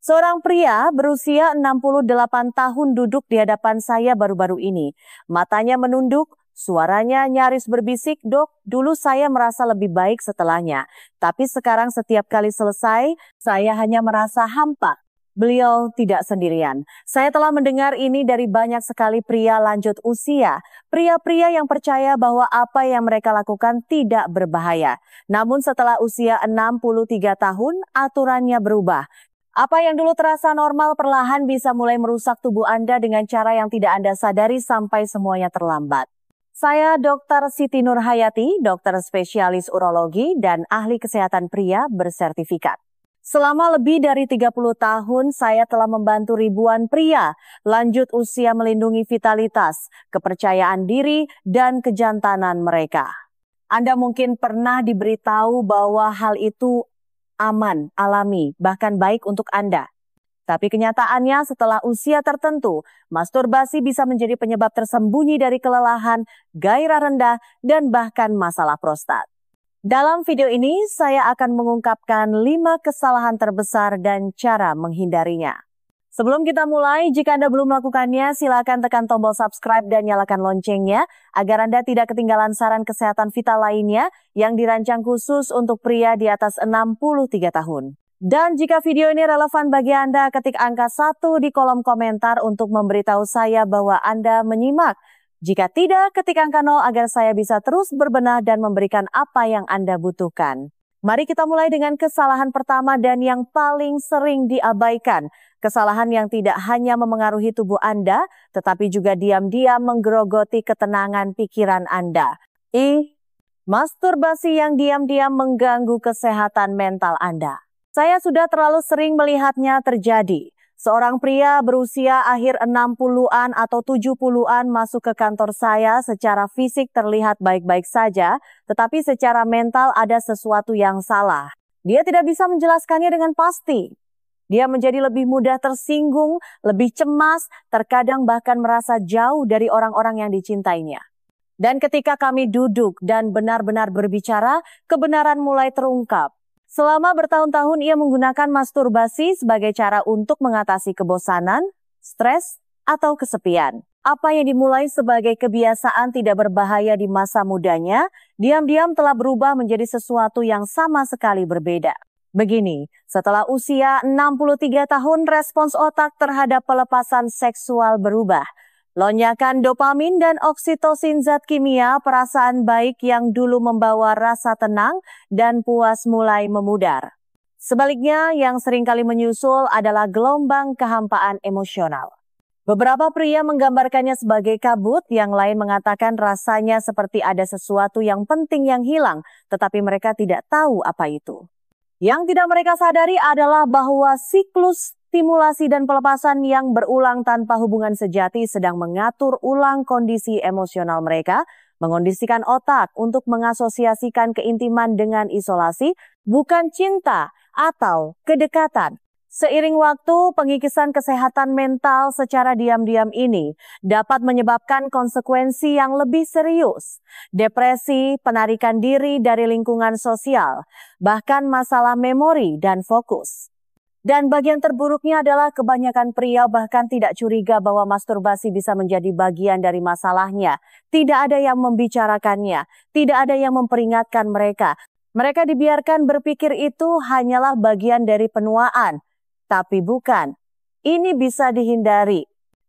Seorang pria berusia 68 tahun duduk di hadapan saya baru-baru ini. Matanya menunduk, suaranya nyaris berbisik, "Dok, dulu saya merasa lebih baik setelahnya. Tapi sekarang setiap kali selesai, saya hanya merasa hampa." Beliau tidak sendirian. Saya telah mendengar ini dari banyak sekali pria lanjut usia. Pria-pria yang percaya bahwa apa yang mereka lakukan tidak berbahaya. Namun setelah usia 63 tahun, aturannya berubah. Apa yang dulu terasa normal perlahan bisa mulai merusak tubuh Anda dengan cara yang tidak Anda sadari sampai semuanya terlambat. Saya Dr. Siti Nurhayati, dokter spesialis urologi dan ahli kesehatan pria bersertifikat. Selama lebih dari 30 tahun, saya telah membantu ribuan pria lanjut usia melindungi vitalitas, kepercayaan diri, dan kejantanan mereka. Anda mungkin pernah diberitahu bahwa hal itu aman, alami, bahkan baik untuk Anda. Tapi kenyataannya setelah usia tertentu, masturbasi bisa menjadi penyebab tersembunyi dari kelelahan, gairah rendah, dan bahkan masalah prostat. Dalam video ini, saya akan mengungkapkan 5 kesalahan terbesar dan cara menghindarinya. Sebelum kita mulai, jika Anda belum melakukannya, silakan tekan tombol subscribe dan nyalakan loncengnya agar Anda tidak ketinggalan saran kesehatan vital lainnya yang dirancang khusus untuk pria di atas 63 tahun. Dan jika video ini relevan bagi Anda, ketik angka 1 di kolom komentar untuk memberitahu saya bahwa Anda menyimak. Jika tidak, ketik angka 0 agar saya bisa terus berbenah dan memberikan apa yang Anda butuhkan. Mari kita mulai dengan kesalahan pertama dan yang paling sering diabaikan. Kesalahan yang tidak hanya memengaruhi tubuh Anda, tetapi juga diam-diam menggerogoti ketenangan pikiran Anda. Masturbasi yang diam-diam mengganggu kesehatan mental Anda. Saya sudah terlalu sering melihatnya terjadi. Seorang pria berusia akhir 60-an atau 70-an masuk ke kantor saya, secara fisik terlihat baik-baik saja, tetapi secara mental ada sesuatu yang salah. Dia tidak bisa menjelaskannya dengan pasti. Dia menjadi lebih mudah tersinggung, lebih cemas, terkadang bahkan merasa jauh dari orang-orang yang dicintainya. Dan ketika kami duduk dan benar-benar berbicara, kebenaran mulai terungkap. Selama bertahun-tahun ia menggunakan masturbasi sebagai cara untuk mengatasi kebosanan, stres, atau kesepian. Apa yang dimulai sebagai kebiasaan tidak berbahaya di masa mudanya, diam-diam telah berubah menjadi sesuatu yang sama sekali berbeda. Begini, setelah usia 63 tahun, respons otak terhadap pelepasan seksual berubah. Lonjakan dopamin dan oksitosin, zat kimia perasaan baik yang dulu membawa rasa tenang dan puas mulai memudar. Sebaliknya, yang seringkali menyusul adalah gelombang kehampaan emosional. Beberapa pria menggambarkannya sebagai kabut, yang lain mengatakan rasanya seperti ada sesuatu yang penting yang hilang, tetapi mereka tidak tahu apa itu. Yang tidak mereka sadari adalah bahwa siklus stimulasi dan pelepasan yang berulang tanpa hubungan sejati sedang mengatur ulang kondisi emosional mereka, mengondisikan otak untuk mengasosiasikan keintiman dengan isolasi, bukan cinta atau kedekatan. Seiring waktu, pengikisan kesehatan mental secara diam-diam ini dapat menyebabkan konsekuensi yang lebih serius. Depresi, penarikan diri dari lingkungan sosial, bahkan masalah memori dan fokus. Dan bagian terburuknya adalah kebanyakan pria bahkan tidak curiga bahwa masturbasi bisa menjadi bagian dari masalahnya. Tidak ada yang membicarakannya, tidak ada yang memperingatkan mereka. Mereka dibiarkan berpikir itu hanyalah bagian dari penuaan. Tapi bukan, ini bisa dihindari.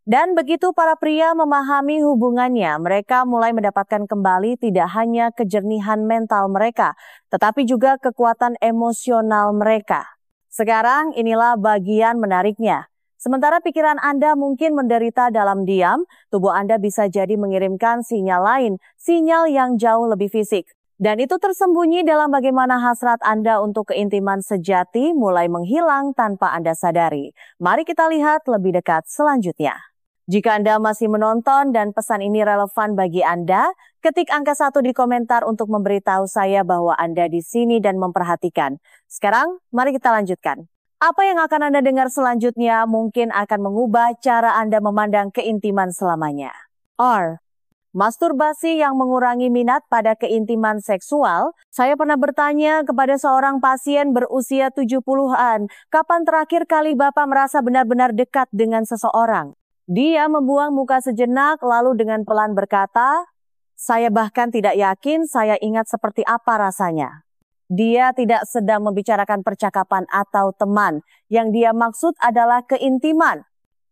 Dan begitu para pria memahami hubungannya, mereka mulai mendapatkan kembali tidak hanya kejernihan mental mereka, tetapi juga kekuatan emosional mereka. Sekarang inilah bagian menariknya. Sementara pikiran Anda mungkin menderita dalam diam, tubuh Anda bisa jadi mengirimkan sinyal lain, sinyal yang jauh lebih fisik. Dan itu tersembunyi dalam bagaimana hasrat Anda untuk keintiman sejati mulai menghilang tanpa Anda sadari. Mari kita lihat lebih dekat selanjutnya. Jika Anda masih menonton dan pesan ini relevan bagi Anda, ketik angka 1 di komentar untuk memberitahu saya bahwa Anda di sini dan memperhatikan. Sekarang, mari kita lanjutkan. Apa yang akan Anda dengar selanjutnya mungkin akan mengubah cara Anda memandang keintiman selamanya. R. Masturbasi yang mengurangi minat pada keintiman seksual. Saya pernah bertanya kepada seorang pasien berusia 70-an, kapan terakhir kali Bapak merasa benar-benar dekat dengan seseorang? Dia membuang muka sejenak lalu dengan pelan berkata, "Saya bahkan tidak yakin saya ingat seperti apa rasanya." Dia tidak sedang membicarakan percakapan atau teman. Yang dia maksud adalah keintiman.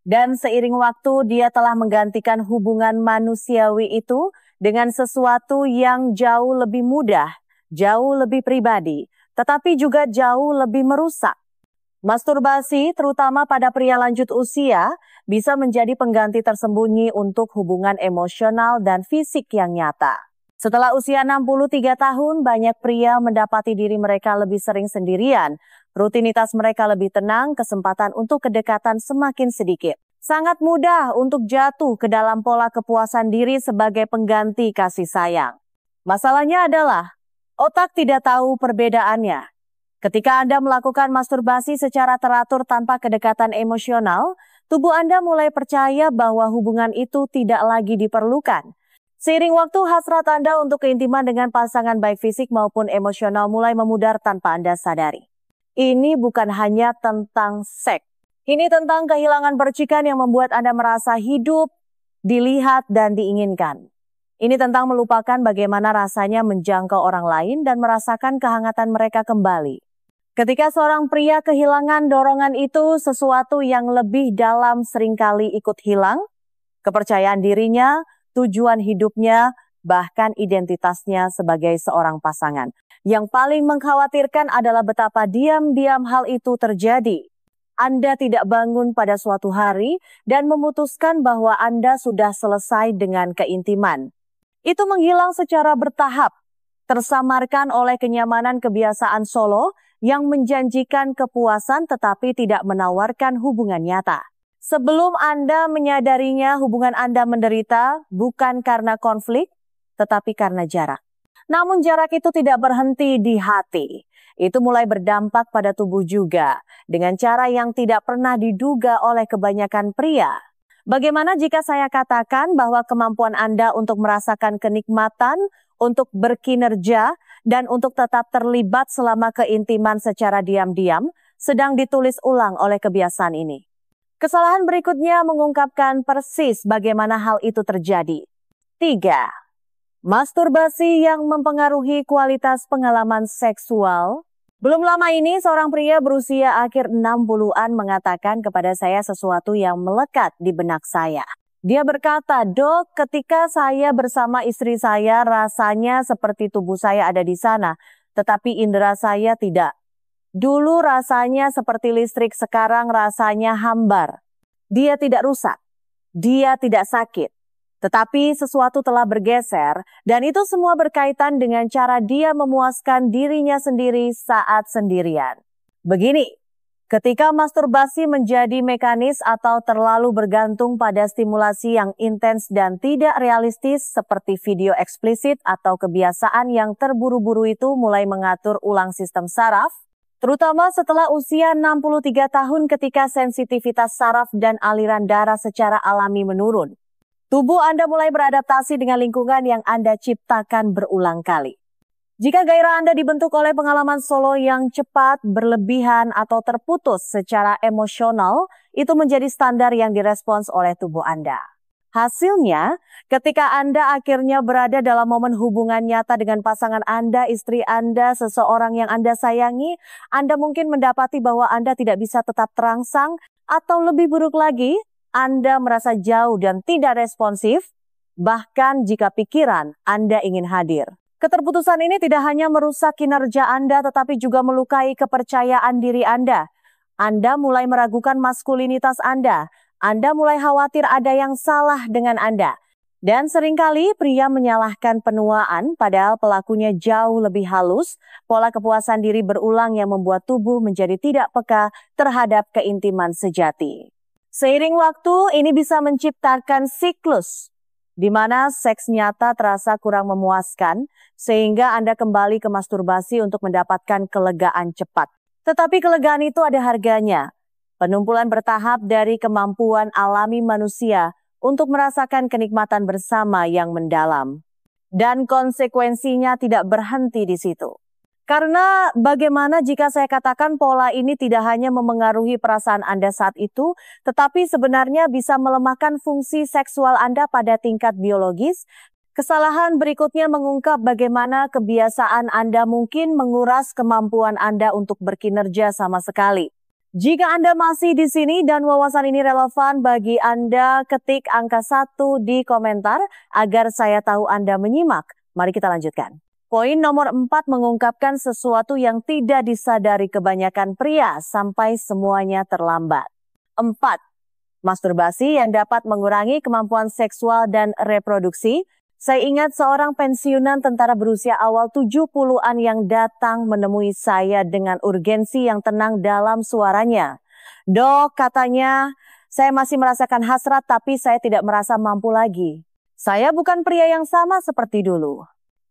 Dan seiring waktu dia telah menggantikan hubungan manusiawi itu dengan sesuatu yang jauh lebih mudah, jauh lebih pribadi, tetapi juga jauh lebih merusak. Masturbasi, terutama pada pria lanjut usia, bisa menjadi pengganti tersembunyi untuk hubungan emosional dan fisik yang nyata. Setelah usia 63 tahun, banyak pria mendapati diri mereka lebih sering sendirian. Rutinitas mereka lebih tenang, kesempatan untuk kedekatan semakin sedikit. Sangat mudah untuk jatuh ke dalam pola kepuasan diri sebagai pengganti kasih sayang. Masalahnya adalah, otak tidak tahu perbedaannya. Ketika Anda melakukan masturbasi secara teratur tanpa kedekatan emosional, tubuh Anda mulai percaya bahwa hubungan itu tidak lagi diperlukan. Seiring waktu, hasrat Anda untuk keintiman dengan pasangan baik fisik maupun emosional mulai memudar tanpa Anda sadari. Ini bukan hanya tentang seks. Ini tentang kehilangan percikan yang membuat Anda merasa hidup, dilihat, dan diinginkan. Ini tentang melupakan bagaimana rasanya menjangkau orang lain dan merasakan kehangatan mereka kembali. Ketika seorang pria kehilangan dorongan itu, sesuatu yang lebih dalam seringkali ikut hilang. Kepercayaan dirinya, tujuan hidupnya, bahkan identitasnya sebagai seorang pasangan. Yang paling mengkhawatirkan adalah betapa diam-diam hal itu terjadi. Anda tidak bangun pada suatu hari dan memutuskan bahwa Anda sudah selesai dengan keintiman. Itu menghilang secara bertahap, tersamarkan oleh kenyamanan kebiasaan solo yang menjanjikan kepuasan tetapi tidak menawarkan hubungan nyata. Sebelum Anda menyadarinya, hubungan Anda menderita bukan karena konflik, tetapi karena jarak. Namun jarak itu tidak berhenti di hati. Itu mulai berdampak pada tubuh juga, dengan cara yang tidak pernah diduga oleh kebanyakan pria. Bagaimana jika saya katakan bahwa kemampuan Anda untuk merasakan kenikmatan, untuk berkinerja, dan untuk tetap terlibat selama keintiman secara diam-diam, sedang ditulis ulang oleh kebiasaan ini? Kesalahan berikutnya mengungkapkan persis bagaimana hal itu terjadi. 3. Masturbasi yang mempengaruhi kualitas pengalaman seksual. Belum lama ini, seorang pria berusia akhir 60-an mengatakan kepada saya sesuatu yang melekat di benak saya. Dia berkata, "Dok, ketika saya bersama istri saya, rasanya seperti tubuh saya ada di sana, tetapi indera saya tidak. Dulu rasanya seperti listrik, sekarang rasanya hambar. Dia tidak rusak, dia tidak sakit. Tetapi sesuatu telah bergeser dan itu semua berkaitan dengan cara dia memuaskan dirinya sendiri saat sendirian." Begini, ketika masturbasi menjadi mekanis atau terlalu bergantung pada stimulasi yang intens dan tidak realistis seperti video eksplisit atau kebiasaan yang terburu-buru itu mulai mengatur ulang sistem saraf, terutama setelah usia 63 tahun ketika sensitivitas saraf dan aliran darah secara alami menurun. Tubuh Anda mulai beradaptasi dengan lingkungan yang Anda ciptakan berulang kali. Jika gairah Anda dibentuk oleh pengalaman solo yang cepat, berlebihan, atau terputus secara emosional, itu menjadi standar yang direspons oleh tubuh Anda. Hasilnya, ketika Anda akhirnya berada dalam momen hubungan nyata dengan pasangan Anda, istri Anda, seseorang yang Anda sayangi, Anda mungkin mendapati bahwa Anda tidak bisa tetap terangsang, atau lebih buruk lagi, Anda merasa jauh dan tidak responsif, bahkan jika pikiran Anda ingin hadir. Keterputusan ini tidak hanya merusak kinerja Anda, tetapi juga melukai kepercayaan diri Anda. Anda mulai meragukan maskulinitas Anda. Anda mulai khawatir ada yang salah dengan Anda. Dan seringkali pria menyalahkan penuaan, padahal pelakunya jauh lebih halus. Pola kepuasan diri berulang yang membuat tubuh menjadi tidak peka terhadap keintiman sejati. Seiring waktu, ini bisa menciptakan siklus, di mana seks nyata terasa kurang memuaskan, sehingga Anda kembali ke masturbasi untuk mendapatkan kelegaan cepat. Tetapi kelegaan itu ada harganya. Penumpulan bertahap dari kemampuan alami manusia untuk merasakan kenikmatan bersama yang mendalam. Dan konsekuensinya tidak berhenti di situ. Karena bagaimana jika saya katakan pola ini tidak hanya memengaruhi perasaan Anda saat itu, tetapi sebenarnya bisa melemahkan fungsi seksual Anda pada tingkat biologis. Kesalahan berikutnya mengungkap bagaimana kebiasaan Anda mungkin menguras kemampuan Anda untuk berkinerja sama sekali. Jika Anda masih di sini dan wawasan ini relevan bagi Anda, ketik angka 1 di komentar agar saya tahu Anda menyimak. Mari kita lanjutkan. Poin nomor 4 mengungkapkan sesuatu yang tidak disadari kebanyakan pria sampai semuanya terlambat. 4. Masturbasi yang dapat mengurangi kemampuan seksual dan reproduksi. Saya ingat seorang pensiunan tentara berusia awal 70-an yang datang menemui saya dengan urgensi yang tenang dalam suaranya. "Dok," katanya, "saya masih merasakan hasrat tapi saya tidak merasa mampu lagi. Saya bukan pria yang sama seperti dulu."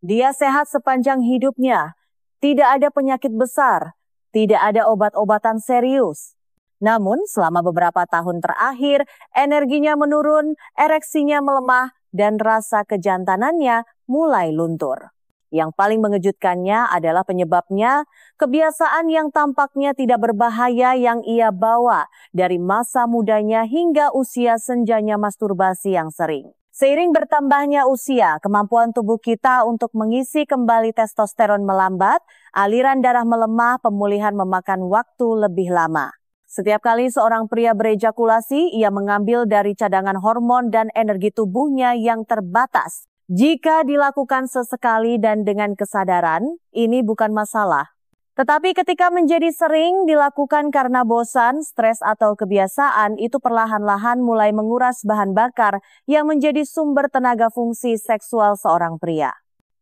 Dia sehat sepanjang hidupnya, tidak ada penyakit besar, tidak ada obat-obatan serius. Namun selama beberapa tahun terakhir, energinya menurun, ereksinya melemah, dan rasa kejantanannya mulai luntur. Yang paling mengejutkannya adalah penyebabnya kebiasaan yang tampaknya tidak berbahaya yang ia bawa dari masa mudanya hingga usia senjanya masturbasi yang sering. Seiring bertambahnya usia, kemampuan tubuh kita untuk mengisi kembali testosteron melambat, aliran darah melemah, pemulihan memakan waktu lebih lama. Setiap kali seorang pria berejakulasi, ia mengambil dari cadangan hormon dan energi tubuhnya yang terbatas. Jika dilakukan sesekali dan dengan kesadaran, ini bukan masalah. Tetapi ketika menjadi sering dilakukan karena bosan, stres atau kebiasaan, itu perlahan-lahan mulai menguras bahan bakar yang menjadi sumber tenaga fungsi seksual seorang pria.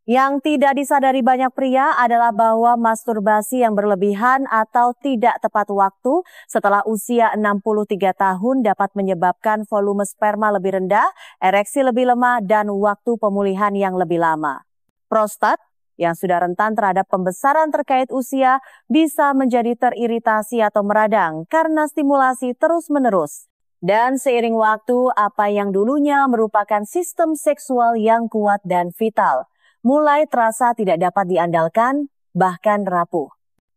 Yang tidak disadari banyak pria adalah bahwa masturbasi yang berlebihan atau tidak tepat waktu setelah usia 63 tahun dapat menyebabkan volume sperma lebih rendah, ereksi lebih lemah, dan waktu pemulihan yang lebih lama. Prostat yang sudah rentan terhadap pembesaran terkait usia bisa menjadi teriritasi atau meradang karena stimulasi terus-menerus. Dan seiring waktu, apa yang dulunya merupakan sistem seksual yang kuat dan vital, mulai terasa tidak dapat diandalkan, bahkan rapuh.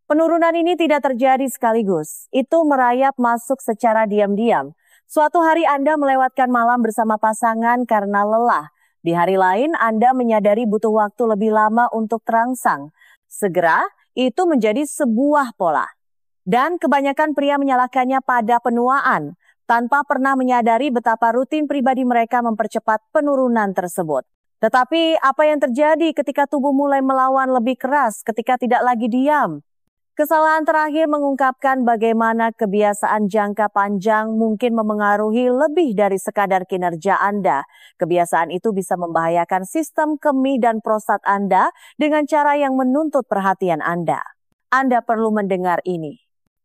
Penurunan ini tidak terjadi sekaligus, itu merayap masuk secara diam-diam. Suatu hari Anda melewatkan malam bersama pasangan karena lelah. Di hari lain, Anda menyadari butuh waktu lebih lama untuk terangsang. Segera, itu menjadi sebuah pola. Dan kebanyakan pria menyalahkannya pada penuaan, tanpa pernah menyadari betapa rutin pribadi mereka mempercepat penurunan tersebut. Tetapi apa yang terjadi ketika tubuh mulai melawan lebih keras ketika tidak lagi diam? Kesalahan terakhir mengungkapkan bagaimana kebiasaan jangka panjang mungkin memengaruhi lebih dari sekadar kinerja Anda. Kebiasaan itu bisa membahayakan sistem kemih dan prostat Anda dengan cara yang menuntut perhatian Anda. Anda perlu mendengar ini.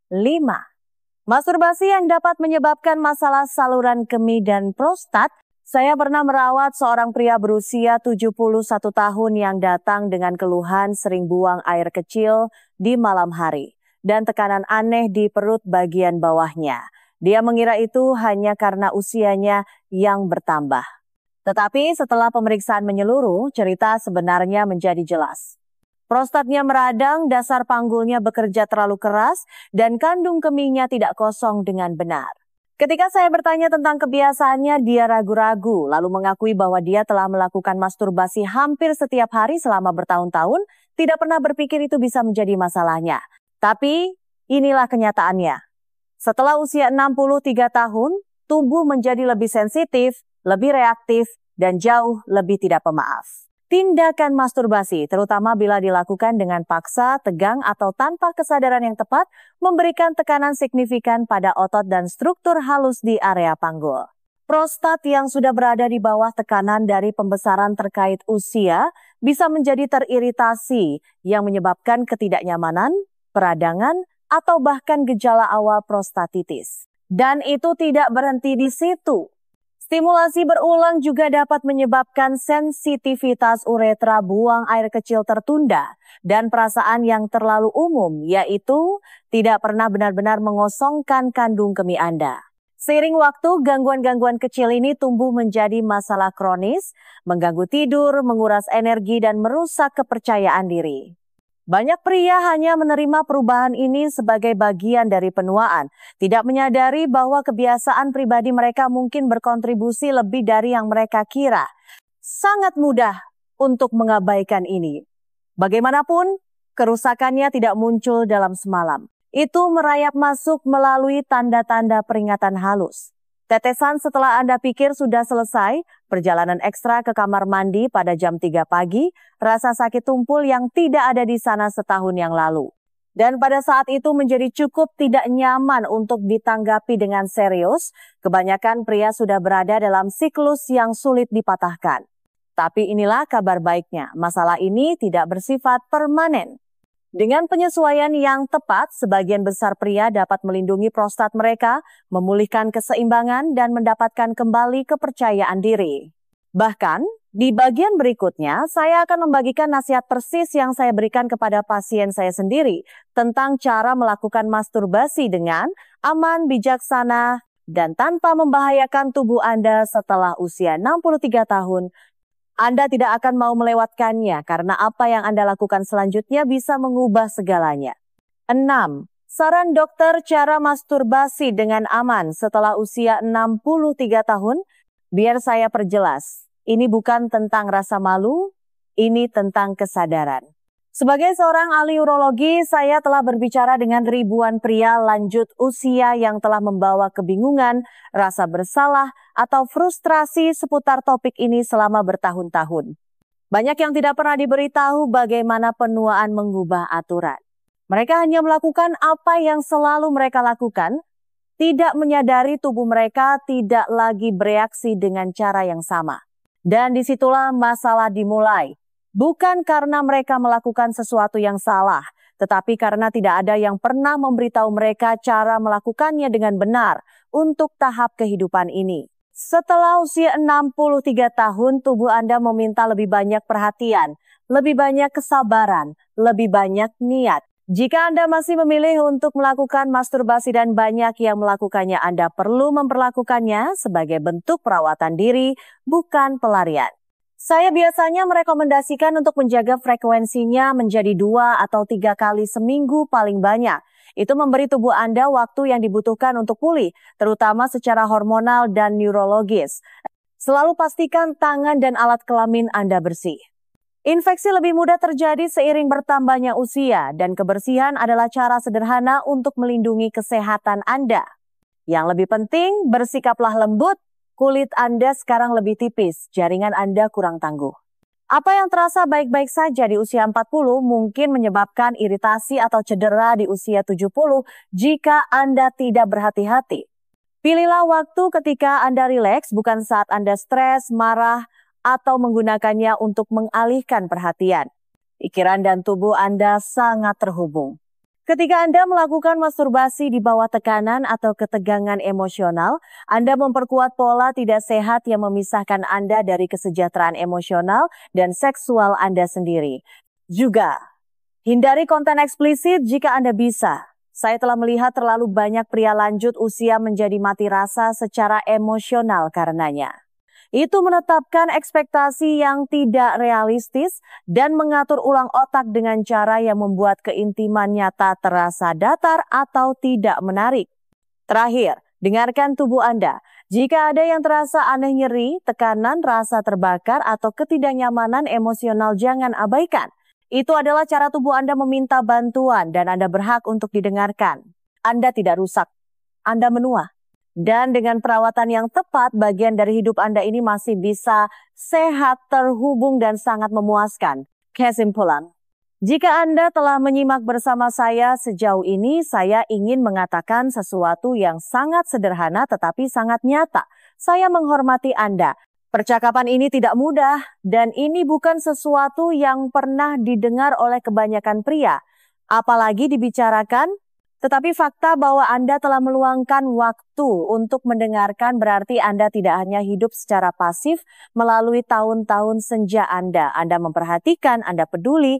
5. Masturbasi yang dapat menyebabkan masalah saluran kemih dan prostat. Saya pernah merawat seorang pria berusia 71 tahun yang datang dengan keluhan sering buang air kecil di malam hari dan tekanan aneh di perut bagian bawahnya. Dia mengira itu hanya karena usianya yang bertambah. Tetapi setelah pemeriksaan menyeluruh, cerita sebenarnya menjadi jelas. Prostatnya meradang, dasar panggulnya bekerja terlalu keras, dan kandung kemihnya tidak kosong dengan benar. Ketika saya bertanya tentang kebiasaannya, dia ragu-ragu, lalu mengakui bahwa dia telah melakukan masturbasi hampir setiap hari selama bertahun-tahun, tidak pernah berpikir itu bisa menjadi masalahnya. Tapi inilah kenyataannya. Setelah usia 63 tahun, tubuh menjadi lebih sensitif, lebih reaktif, dan jauh lebih tidak pemaaf. Tindakan masturbasi, terutama bila dilakukan dengan paksa, tegang, atau tanpa kesadaran yang tepat, memberikan tekanan signifikan pada otot dan struktur halus di area panggul. Prostat yang sudah berada di bawah tekanan dari pembesaran terkait usia bisa menjadi teriritasi yang menyebabkan ketidaknyamanan, peradangan, atau bahkan gejala awal prostatitis. Dan itu tidak berhenti di situ. Stimulasi berulang juga dapat menyebabkan sensitivitas uretra, buang air kecil tertunda, dan perasaan yang terlalu umum, yaitu tidak pernah benar-benar mengosongkan kandung kemih Anda. Seiring waktu, gangguan-gangguan kecil ini tumbuh menjadi masalah kronis, mengganggu tidur, menguras energi, dan merusak kepercayaan diri. Banyak pria hanya menerima perubahan ini sebagai bagian dari penuaan, tidak menyadari bahwa kebiasaan pribadi mereka mungkin berkontribusi lebih dari yang mereka kira. Sangat mudah untuk mengabaikan ini. Bagaimanapun, kerusakannya tidak muncul dalam semalam. Itu merayap masuk melalui tanda-tanda peringatan halus. Tetesan setelah Anda pikir sudah selesai, perjalanan ekstra ke kamar mandi pada jam 3 pagi, rasa sakit tumpul yang tidak ada di sana setahun yang lalu. Dan pada saat itu menjadi cukup tidak nyaman untuk ditanggapi dengan serius, kebanyakan pria sudah berada dalam siklus yang sulit dipatahkan. Tapi inilah kabar baiknya, masalah ini tidak bersifat permanen. Dengan penyesuaian yang tepat, sebagian besar pria dapat melindungi prostat mereka, memulihkan keseimbangan, dan mendapatkan kembali kepercayaan diri. Bahkan, di bagian berikutnya, saya akan membagikan nasihat persis yang saya berikan kepada pasien saya sendiri tentang cara melakukan masturbasi dengan aman, bijaksana, dan tanpa membahayakan tubuh Anda setelah usia 63 tahun. Anda tidak akan mau melewatkannya karena apa yang Anda lakukan selanjutnya bisa mengubah segalanya. 6. Saran dokter cara masturbasi dengan aman setelah usia 63 tahun. Biar saya perjelas, ini bukan tentang rasa malu, ini tentang kesadaran. Sebagai seorang ahli urologi, saya telah berbicara dengan ribuan pria lanjut usia yang telah membawa kebingungan, rasa bersalah, atau frustrasi seputar topik ini selama bertahun-tahun. Banyak yang tidak pernah diberitahu bagaimana penuaan mengubah aturan. Mereka hanya melakukan apa yang selalu mereka lakukan, tidak menyadari tubuh mereka tidak lagi bereaksi dengan cara yang sama. Dan disitulah masalah dimulai. Bukan karena mereka melakukan sesuatu yang salah, tetapi karena tidak ada yang pernah memberitahu mereka cara melakukannya dengan benar untuk tahap kehidupan ini. Setelah usia 63 tahun, tubuh Anda meminta lebih banyak perhatian, lebih banyak kesabaran, lebih banyak niat. Jika Anda masih memilih untuk melakukan masturbasi dan banyak yang melakukannya, Anda perlu memperlakukannya sebagai bentuk perawatan diri, bukan pelarian. Saya biasanya merekomendasikan untuk menjaga frekuensinya menjadi 2 atau 3 kali seminggu paling banyak. Itu memberi tubuh Anda waktu yang dibutuhkan untuk pulih, terutama secara hormonal dan neurologis. Selalu pastikan tangan dan alat kelamin Anda bersih. Infeksi lebih mudah terjadi seiring bertambahnya usia, dan kebersihan adalah cara sederhana untuk melindungi kesehatan Anda. Yang lebih penting, bersikaplah lembut. Kulit Anda sekarang lebih tipis, jaringan Anda kurang tangguh. Apa yang terasa baik-baik saja di usia 40 mungkin menyebabkan iritasi atau cedera di usia 70 jika Anda tidak berhati-hati. Pilihlah waktu ketika Anda rileks, bukan saat Anda stres, marah, atau menggunakannya untuk mengalihkan perhatian. Pikiran dan tubuh Anda sangat terhubung. Ketika Anda melakukan masturbasi di bawah tekanan atau ketegangan emosional, Anda memperkuat pola tidak sehat yang memisahkan Anda dari kesejahteraan emosional dan seksual Anda sendiri. Juga, hindari konten eksplisit jika Anda bisa. Saya telah melihat terlalu banyak pria lanjut usia menjadi mati rasa secara emosional karenanya. Itu menetapkan ekspektasi yang tidak realistis dan mengatur ulang otak dengan cara yang membuat keintiman nyata terasa datar atau tidak menarik. Terakhir, dengarkan tubuh Anda. Jika ada yang terasa aneh, nyeri, tekanan, rasa terbakar, atau ketidaknyamanan emosional, jangan abaikan. Itu adalah cara tubuh Anda meminta bantuan dan Anda berhak untuk didengarkan. Anda tidak rusak, Anda menua. Dan dengan perawatan yang tepat, bagian dari hidup Anda ini masih bisa sehat, terhubung, dan sangat memuaskan. Kesimpulan, jika Anda telah menyimak bersama saya sejauh ini, saya ingin mengatakan sesuatu yang sangat sederhana tetapi sangat nyata. Saya menghormati Anda. Percakapan ini tidak mudah, dan ini bukan sesuatu yang pernah didengar oleh kebanyakan pria. Apalagi dibicarakan. Tetapi fakta bahwa Anda telah meluangkan waktu untuk mendengarkan berarti Anda tidak hanya hidup secara pasif melalui tahun-tahun senja Anda. Anda memperhatikan, Anda peduli,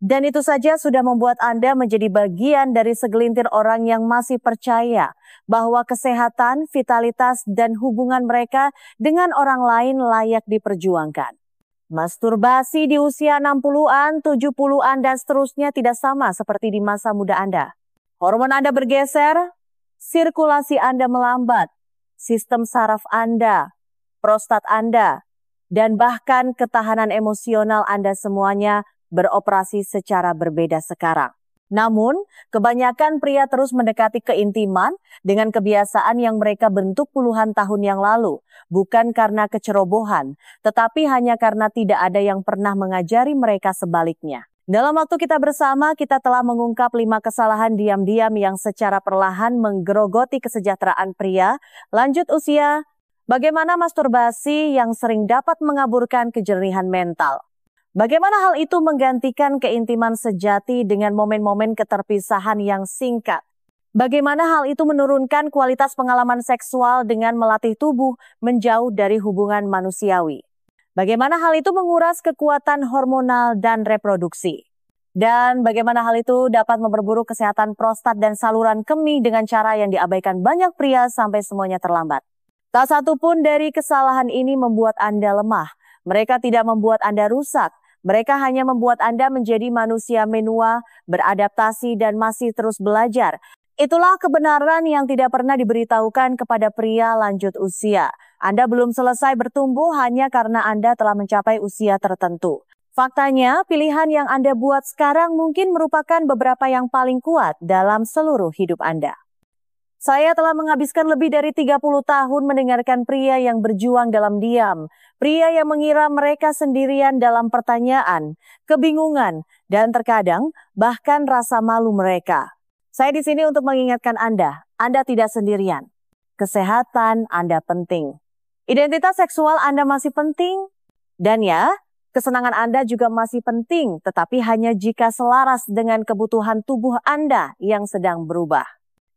Dan itu saja sudah membuat Anda menjadi bagian dari segelintir orang yang masih percaya bahwa kesehatan, vitalitas, dan hubungan mereka dengan orang lain layak diperjuangkan. Masturbasi di usia 60-an, 70-an, dan seterusnya tidak sama seperti di masa muda Anda. Hormon Anda bergeser, sirkulasi Anda melambat, sistem saraf Anda, prostat Anda, dan bahkan ketahanan emosional Anda semuanya beroperasi secara berbeda sekarang. Namun, kebanyakan pria terus mendekati keintiman dengan kebiasaan yang mereka bentuk puluhan tahun yang lalu, bukan karena kecerobohan, tetapi hanya karena tidak ada yang pernah mengajari mereka sebaliknya. Dalam waktu kita bersama, kita telah mengungkap 5 kesalahan diam-diam yang secara perlahan menggerogoti kesejahteraan pria, lanjut usia, bagaimana masturbasi yang sering dapat mengaburkan kejernihan mental. Bagaimana hal itu menggantikan keintiman sejati dengan momen-momen keterpisahan yang singkat? Bagaimana hal itu menurunkan kualitas pengalaman seksual dengan melatih tubuh menjauh dari hubungan manusiawi? Bagaimana hal itu menguras kekuatan hormonal dan reproduksi? Dan bagaimana hal itu dapat memperburuk kesehatan prostat dan saluran kemih dengan cara yang diabaikan banyak pria sampai semuanya terlambat? Tak satu pun dari kesalahan ini membuat Anda lemah. Mereka tidak membuat Anda rusak. Mereka hanya membuat Anda menjadi manusia menua, beradaptasi, dan masih terus belajar. Itulah kebenaran yang tidak pernah diberitahukan kepada pria lanjut usia. Anda belum selesai bertumbuh hanya karena Anda telah mencapai usia tertentu. Faktanya, pilihan yang Anda buat sekarang mungkin merupakan beberapa yang paling kuat dalam seluruh hidup Anda. Saya telah menghabiskan lebih dari 30 tahun mendengarkan pria yang berjuang dalam diam, pria yang mengira mereka sendirian dalam pertanyaan, kebingungan, dan terkadang bahkan rasa malu mereka. Saya di sini untuk mengingatkan Anda tidak sendirian. Kesehatan Anda penting. Identitas seksual Anda masih penting. Dan ya, kesenangan Anda juga masih penting, tetapi hanya jika selaras dengan kebutuhan tubuh Anda yang sedang berubah.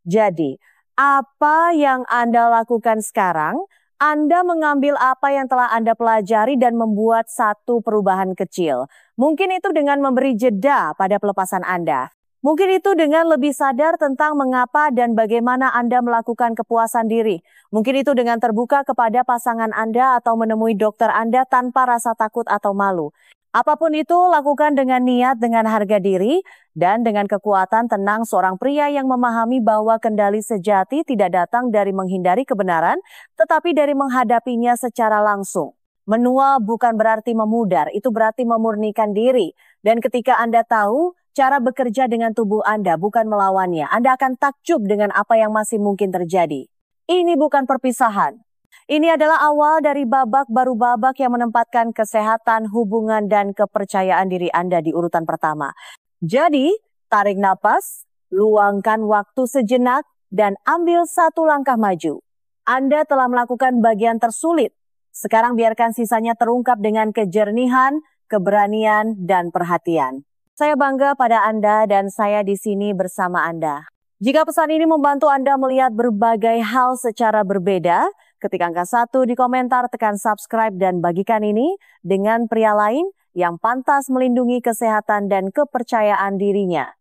Jadi, apa yang Anda lakukan sekarang? Anda mengambil apa yang telah Anda pelajari dan membuat satu perubahan kecil. Mungkin itu dengan memberi jeda pada pelepasan Anda. Mungkin itu dengan lebih sadar tentang mengapa dan bagaimana Anda melakukan kepuasan diri. Mungkin itu dengan terbuka kepada pasangan Anda atau menemui dokter Anda tanpa rasa takut atau malu. Apapun itu, lakukan dengan niat, dengan harga diri, dan dengan kekuatan tenang seorang pria yang memahami bahwa kendali sejati tidak datang dari menghindari kebenaran, tetapi dari menghadapinya secara langsung. Menua bukan berarti memudar, itu berarti memurnikan diri. Dan ketika Anda tahu cara bekerja dengan tubuh Anda bukan melawannya, Anda akan takjub dengan apa yang masih mungkin terjadi. Ini bukan perpisahan. Ini adalah awal dari babak baru babak yang menempatkan kesehatan, hubungan, dan kepercayaan diri Anda di urutan pertama. Jadi, tarik napas, luangkan waktu sejenak, dan ambil satu langkah maju. Anda telah melakukan bagian tersulit. Sekarang biarkan sisanya terungkap dengan kejernihan, keberanian, dan perhatian. Saya bangga pada Anda dan saya di sini bersama Anda. Jika pesan ini membantu Anda melihat berbagai hal secara berbeda, ketik angka 1 di komentar, tekan subscribe dan bagikan ini dengan pria lain yang pantas melindungi kesehatan dan kepercayaan dirinya.